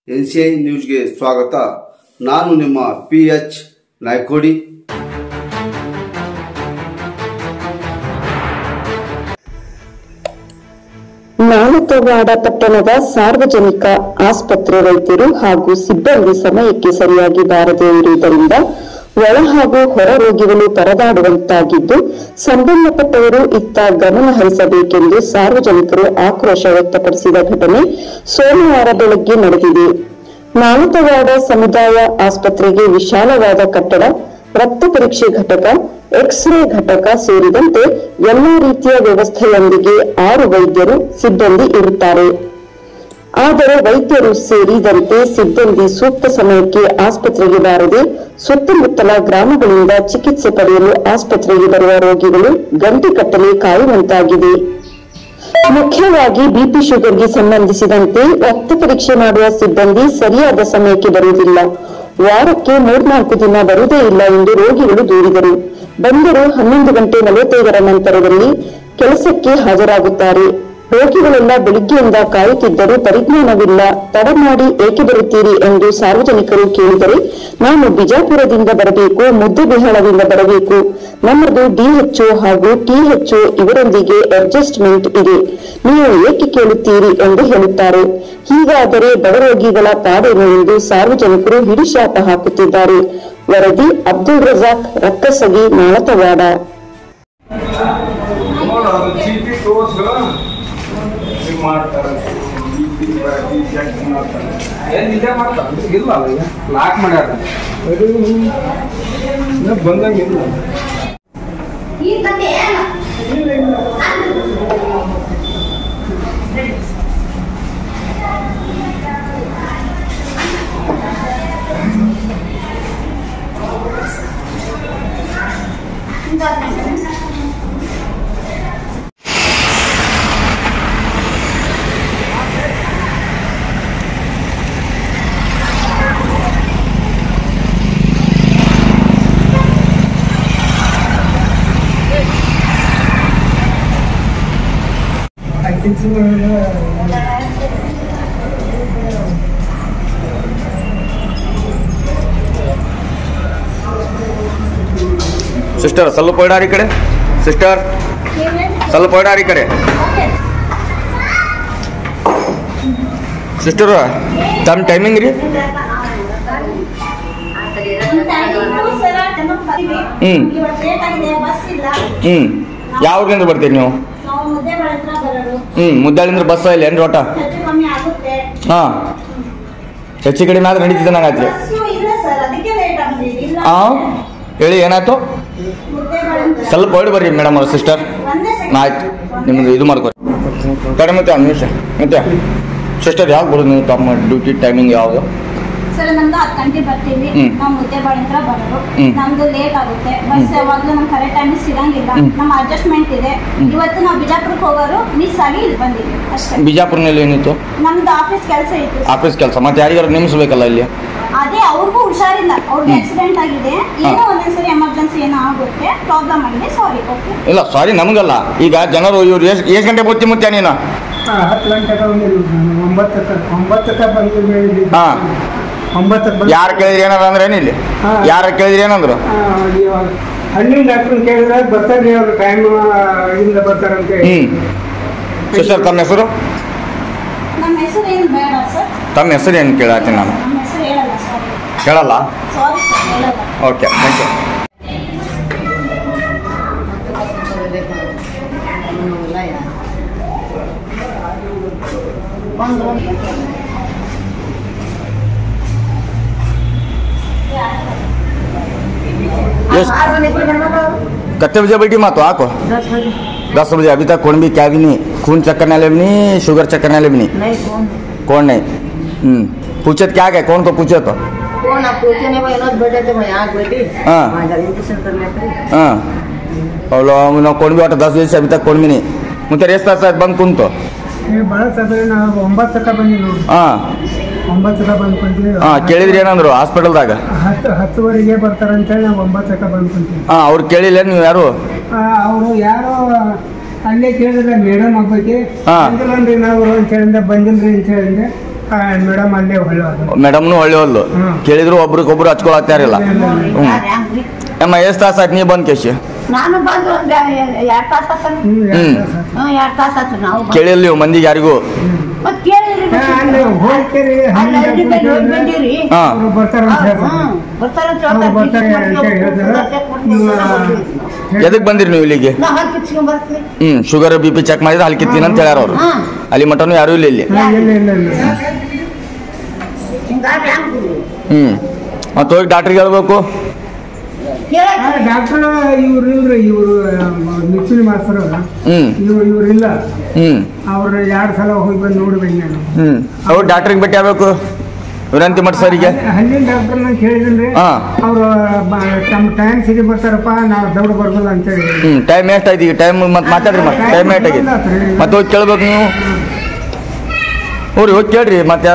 NCI ನ್ಯೂಸ್ಗೆ ಸ್ವಾಗತ. ನಾನು ನಿಮ್ಮ PH ನಾಯ್ಕೋಡಿ. ನಾಲತವಾಡ ಪಟ್ಟಣದ ಸಾರ್ವಜನಿಕ ಆಸ್ಪತ್ರೆ ವೈದ್ಯರು ಹಾಗೂ ಸಿಬ್ಬಂದಿ ಸಮಯಕ್ಕೆ ಸರಿಯಾಗಿ ಬಾರದೇ ಇರುವುದರಿಂದ ಒಳ ಹಾಗೂ ಹೊರ ರೋಗಿಗಳು ಪರದಾಡುವಂತಾಗಿದ್ದು, ಸಂಬಂಧಪಟ್ಟವರು ಇತ್ತ ಗಮನ ಹರಿಸಬೇಕೆಂದು ಸಾರ್ವಜನಿಕರು ಆಕ್ರೋಶ ವ್ಯಕ್ತಪಡಿಸಿದ ಘಟನೆ ಸೋಮವಾರ ಬೆಳಗ್ಗೆ ನಡೆದಿದೆ. ನಾಲತವಾಡ ಸಮುದಾಯ ಆಸ್ಪತ್ರೆಗೆ ವಿಶಾಲವಾದ ಕಟ್ಟಡ, ರಕ್ತ ಪರೀಕ್ಷೆ ಘಟಕ, ಎಕ್ಸ್ರೇ ಘಟಕ ಸೇರಿದಂತೆ ಎಲ್ಲಾ ರೀತಿಯ ವ್ಯವಸ್ಥೆಯೊಂದಿಗೆ 6 ವೈದ್ಯರು ಸಿಬ್ಬಂದಿ ಇರುತ್ತಾರೆ. ಆದರೆ ವೈದ್ಯರು ಸೇರಿದಂತೆ ಸಿಬ್ಬಂದಿ ಸೂಕ್ತ ಸಮಯಕ್ಕೆ ಆಸ್ಪತ್ರೆಗೆ ಬಾರದೆ ಸುತ್ತಮುತ್ತಲ ಗ್ರಾಮಗಳಿಂದ ಚಿಕಿತ್ಸೆ ಪಡೆಯಲು ಆಸ್ಪತ್ರೆಗೆ ಬರುವ ರೋಗಿಗಳು ಗಂಟೆಗಟ್ಟಲೆ ಕಾಯುವಂತಾಗಿದೆ. ಮುಖ್ಯವಾಗಿ ಬಿಪಿ ಶುಗರ್ಗೆ ಸಂಬಂಧಿಸಿದಂತೆ ರಕ್ತ ಪರೀಕ್ಷೆ ಮಾಡುವ ಸಿಬ್ಬಂದಿ ಸರಿಯಾದ ಸಮಯಕ್ಕೆ ಬರುವುದಿಲ್ಲ. ವಾರಕ್ಕೆ 3-4 ದಿನ ಬರುವುದೇ ಇಲ್ಲ ಎಂದು ರೋಗಿಗಳು ದೂರಿದರು. ಬಂದರೂ 11 ಗಂಟೆ 45ರ ನಂತರದಲ್ಲಿ ಕೆಲಸಕ್ಕೆ ಹಾಜರಾಗುತ್ತಾರೆ. ರೋಗಿಗಳೆಲ್ಲ ಬೆಳಿಗ್ಗೆಯಿಂದ ಕಾಯುತ್ತಿದ್ದರೂ ಪರಿಜ್ಞಾನವಿಲ್ಲ. ತಡ ಮಾಡಿ ಏಕೆ ಬರುತ್ತೀರಿ ಎಂದು ಸಾರ್ವಜನಿಕರು ಕೇಳಿದರೆ, ನಾನು ಬಿಜಾಪುರದಿಂದ ಬರಬೇಕು, ಮುದ್ದೆಬಿಹಾಳದಿಂದ ಬರಬೇಕು, ನಮ್ಮದು DHO ಹಾಗೂ THO ಇವರೊಂದಿಗೆ ಅಡ್ಜಸ್ಟ್ಮೆಂಟ್ ಇದೆ, ನೀವು ಏಕೆ ಕೇಳುತ್ತೀರಿ ಎಂದು ಹೇಳುತ್ತಾರೆ. ಹೀಗಾದರೆ ಬಡ ರೋಗಿಗಳ ಪಾಡೇನು ಎಂದು ಸಾರ್ವಜನಿಕರು ಹಿಡಿಶಾಪ ಹಾಕುತ್ತಿದ್ದಾರೆ. ವರದಿ ಅಬ್ದುಲ್ ರಜಾಕ್, ರಕ್ಕಸಗಿ, ನಾಲತವಾಡ. ಲಾಕ್ ಮಾಡ್ಯಾರ ಬಂದಂಗಿಲ್ಲ. ಸಿಸ್ಟರ್ ಸ್ವಲ್ಪ ಹೊರಡಾರಿ ಕಡೆ, ಸಿಸ್ಟರ್ ಸ್ವಲ್ಪ ಹೊರಡಾರಿ ಕಡೆ. ಸಿಸ್ಟರ್ ತಮ್ಮ ಟೈಮಿಂಗ್ ರೀ? ಯಾವ ಊರಿಂದ ಬರ್ತೀರಿ ನೀವು? ಮುದ್ದಾಳಿಂದ್ರ ಬಸ್ ಇಲ್ಲ ಏನ್ರಿ ಒಟ್ಟ? ಹಾಂ, ಹೆಚ್ಚು ಕಡಿಮೆ ಆದ್ರೆ ನಡೀತಿದ್ದೆ ನಂಗಾಯ್ತು. ಹಾಂ ಹೇಳಿ, ಏನಾಯ್ತು? ಸ್ವಲ್ಪ ಹೊರಡಿ ಬರ್ರಿ ಮೇಡಮ್ ಅವ್ರ ಸಿಸ್ಟರ್. ಆಯ್ತು, ನಿಮ್ದು ಇದು ಮಾಡ್ಕೊರಿ ಕಡಿಮೆ ಮತ್ತೆ ಒಂದು ನಿಮಿಷ. ಮತ್ತೆ ಸಿಸ್ಟರ್ ಯಾವಾಗ ಬರೋದು ನೀವು? ತಮ್ಮ ಡ್ಯೂಟಿ ಟೈಮಿಂಗ್ ಯಾವುದು? ಸರ್ ನಮ್ದು 10 ಗಂಟೆ ಬರ್ತೀವಿ. ನಾವು ಮುದ್ದೆಬಾಳಿಂದ್ರ ಬರೋದು. ನಮ್ದು ಲೇಟ್ ಆಗುತ್ತೆ. ಬಸ್ ಯಾವಾಗಲೂ ನಮ್ಗೆ ಕರೆಕ್ಟ್ ಟೈಮ್ ಸಿಗಂಗಿಲ್ಲ. ನಮ್ಮ ಅಡ್ಜಸ್ಟ್ಮೆಂಟ್ ಇದೆ. ಇವತ್ತು ನಾವು ಬಿಜಾಪುರಕ್ಕೆ ಹೋಗೋರು ಮಿಸ್ ಆಗಿ ಇಲ್ಲಿ ಬಂದಿದ್ವಿ ಅಷ್ಟೇ. ಬಿಜಾಪುರನಲ್ಲಿ ಏನಿತ್ತು? ನಮ್ದು ಆಫೀಸ್ ಕೆಲಸ ಇತ್ತು. ಆಫೀಸ್ ಕೆಲಸ ಮತ್ತೆ ಯಾರಿಗಾರು ನೇಮಿಸ್ಬೇಕಲ್ಲ ಇಲ್ಲಿ? ಅದೇ ಅವ್ರಿಗೂ ಹುಷಾರಿಲ್ಲ, ಅವ್ರಿಗೆ ಆಕ್ಸಿಡೆಂಟ್ ಆಗಿದೆ, ಏನೋ ಒಂದೊಂದ್ಸರಿ ಎಮರ್ಜೆನ್ಸಿ ಏನೋ ಆಗುತ್ತೆ, ಪ್ರಾಬ್ಲಮ್ ಆಗಿದೆ. ಸಾರಿ. ಓಕೆ, ಇಲ್ಲ ಸಾರಿ ನಮಗಲ್ಲ. ಈಗ ಜನರು ಇವ್ರು ಎಷ್ಟು ಗಂಟೆ ಬರ್ತಿ ಮುತ್ಯ ನೀನು? 10 ಗಂಟೆಗೆ 9ಕ್ಕೆ ಬಂದಿದ್ದೀವಿ. ಹಾಂ, ಯಾರು ಕೇಳಿದ್ರಿ ಏನಾರ ಅಂದ್ರೆ ಏನಿಲ್ಲ? ಯಾರು ಕೇಳಿದ್ರಿ ಏನಂದ್ರು? ಹಣ್ಣಿನ ಡಾಕ್ಟರ್ ಕೇಳಿದ್ರೆ ಬರ್ತಾರೆ, ಅವ್ರು ಟೈಮ್ ಇಂದ ಬರ್ತಾರಂತೆ. ಸಿಸ್ಟರ್ ತಮ್ಮ ಹೆಸರು? ನಮ್ಮ ಹೆಸರು ಏನು ಬೇಡ ಸರ್. ತಮ್ಮ ಹೆಸರು ಏನು ಕೇಳತ್ತೀನಿ ನಾನು? ನಮ್ಮ ಹೆಸರು ಹೇಳಲ್ಲ. ಸಾರಿ. ಹೇಳಲ್ಲ? ಸಾರಿ ಸರ್, ಹೇಳಲ್ಲ. Okay, thank you. कितने बजे बैठी माँ? तो आको 10 बजे। अभी तक कौन भी क्या भी नहीं, खून चेक करने वाले भी नहीं, शुगर चेक करने वाले भी नहीं। कौन नहीं? पूछे क्या क्या? कौन तो पूछे तो? कौन आप पूछे नहीं भाई? नोट बैठे थे भाई, आग बैठी। हाँ इंजेक्शन कर लेते। हाँ, और कौन भी 10 बजे से अभी तक कौन भी नहीं. मुझे रेस्ट था बंद कौन तो? ಭಾಳ ಸಭೆ ನಾವು 9ಕ್ಕೆ ಬಂದ್ವಿ ನೋಡಿ. ಹಾಂ, 9ಕ್ಕೆ ಬಂದ್ಕೊಂತೀವಿ. ಹಾಂ, ಕೇಳಿದ್ರಿ ಏನಂದ್ರು ಹಾಸ್ಪಿಟಲ್ದಾಗ? 10:10ವರೆಗೆ ಬರ್ತಾರಂತೇಳಿ ನಾವು 9ಕ್ಕೆ ಬಂದ್ಕೊಂತೀವಿ. ಹಾಂ, ಅವ್ರು ಕೇಳಿಲ್ಲ ನೀವು ಯಾರು? ಅವರು ಯಾರೋ ಅಲ್ಲೇ ಕೇಳಿದ್ರೆ ಮೇಡಮ್ ಒಬ್ಬಕ್ಕೆ ಬಂದಿಲ್ಲನ್ರಿ ನಾವು ಅಂತ ಹೇಳಿದ್ರೆ, ಬಂದಿಲ್ರಿ ಅಂತ ಹೇಳಿದ್ರೆ ಮೇಡಮ್ ಅಲ್ಲೇ ಹೊಳ್ಳ ಮೇಡಮ್ನು ಒಳ್ಳೆ ಹೊಲ್ಲು ಕೇಳಿದ್ರು ಒಬ್ರಿಗೊಬ್ರು ಹಚ್ಕೊಳತ್ತಾರಿಲ್ಲ. ಹ್ಞೂ ಅಮ್ಮ ಎಷ್ಟು ತಾಸು ಆಯ್ತು ನೀ ಬಂದು ಕೇಶಿ? ನಾನು ಬಂದು ಒಂದು 2 ತಾಸು ಆತ. 2 ತಾಸು ಆತು. ನಾವು ಕೇಳಿಲ್ಲ ನೀವು ಮಂದಿಗೆ ಯಾರಿಗೂ? ಮತ್ತೆ ಕೇಳಿದ್ರಿ ಎದಕ್ ಬಂದಿರಿ ನೀವು ಇಲ್ಲಿಗೆ? ಶುಗರ್ BP ಚೆಕ್ ಮಾಡಿದ್ರೆ ಅಲ್ಲಿ ಕಿತ್ತೀನಿ ಅಂತ ಹೇಳ್ಯಾರ ಅವರು. ಅಲ್ಲಿ ಮಟನು ಯಾರು ಇಲ್ಲ ಇಲ್ಲಿ. ಮತ್ತೆ ಹೋಗಿ ಡಾಕ್ಟ್ರಿಗೆ ಹೇಳ್ಬೇಕು. ಡಾಕ್ಟರ್ ಇವ್ರು ನಿಶ್ಚಿನ ಮಾಸ್ತರ್ ಇವ್ರು ಇಲ್ಲ. ಅವ್ರು 2 ಸಲ ಹೋಗಿ ಬಂದು ನೋಡ್ಬೇಕು ನಾನು. ಅವ್ರು ಡಾಕ್ಟ್ರಿಗೆ ಭೇಟಿ ಆಗ್ಬೇಕು ವಿನಂತಿ ಮಾಡಿ ಸರಿಗೆ. ಹಲ್ಲಿನ ಡಾಕ್ಟರ್ನ ಕೇಳಿದ್ರಿ ಅವ್ರು ತಮ್ಮ ಟೈಮ್ ಸಿಗಿ ಬರ್ತಾರಪ್ಪ, ನಾವು ದೌಡ್ ಬರ್ಬೋದು ಅಂತೇಳಿ. ಟೈಮ್ ಎಷ್ಟಾಯ್ತು ಈಗ? ಟೈಮ್ ಮತ್ತೆ ಮಾತಾಡ್ರಿ. ಮತ್ತೆ ಟೈಮ್ ಎಷ್ಟಾಗಿದೆ ಮತ್ತೆ ಹೋಗಿ ಕೇಳ್ಬೇಕು ನೀವು. ಹೋಗಿ ಕೇಳ್ರಿ ಮತ್ತೆ.